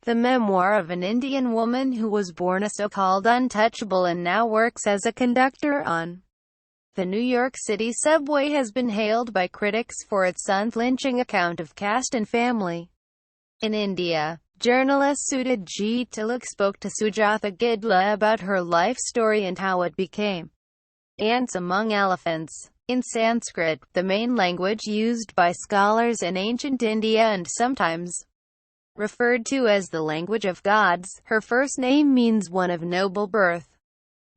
the memoir of an Indian woman who was born a so-called untouchable and now works as a conductor on the New York City subway, has been hailed by critics for its unflinching account of caste and family. In India, journalist Sudha G. Tilak spoke to Sujatha Gidla about her life story and how it became ants among elephants. In Sanskrit, the main language used by scholars in ancient India and sometimes referred to as the language of gods, her first name means one of noble birth.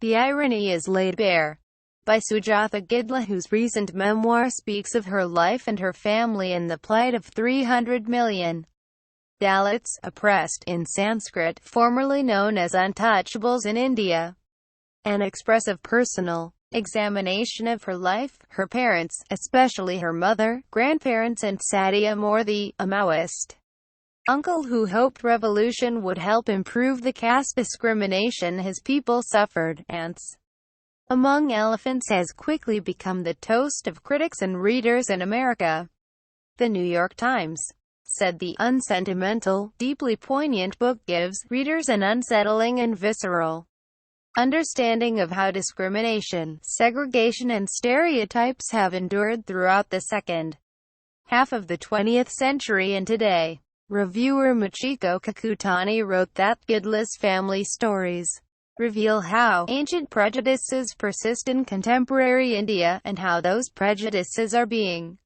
The irony is laid bare by Sujatha Gidla, whose recent memoir speaks of her life and her family and the plight of 300 million Dalits, oppressed, in Sanskrit, formerly known as untouchables in India. An expressive personal examination of her life, her parents, especially her mother, grandparents and Satyam, or the Maoist uncle who hoped revolution would help improve the caste discrimination his people suffered. Ants among elephants has quickly become the toast of critics and readers in America. The New York Times said the unsentimental, deeply poignant book gives readers an unsettling and visceral understanding of how discrimination, segregation and stereotypes have endured throughout the second half of the 20th century and today. Reviewer Machiko Kakutani wrote that Gidla's family stories reveal how ancient prejudices persist in contemporary India, and how those prejudices are being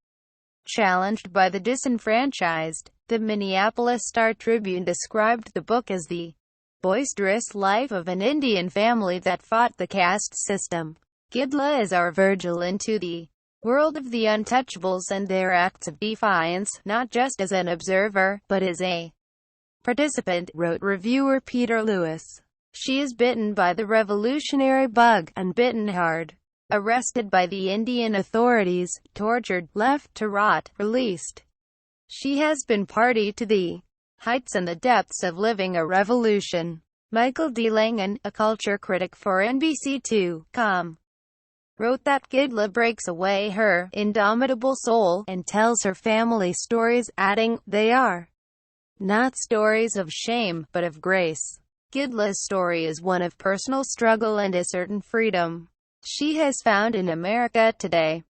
challenged by the disenfranchised. The Minneapolis Star-Tribune described the book as the boisterous life of an Indian family that fought the caste system. Gidla is our Virgil into the world of the untouchables and their acts of defiance, not just as an observer, but as a participant, wrote reviewer Peter Lewis. She is bitten by the revolutionary bug, and bitten hard. Arrested by the Indian authorities, tortured, left to rot, released. She has been party to the heights and the depths of living a revolution. Michael D. Langan, a culture critic for NBC2.com, wrote that Gidla breaks away her indomitable soul and tells her family stories, adding, "They are not stories of shame, but of grace." Gidla's story is one of personal struggle and a certain freedom she has found in America today.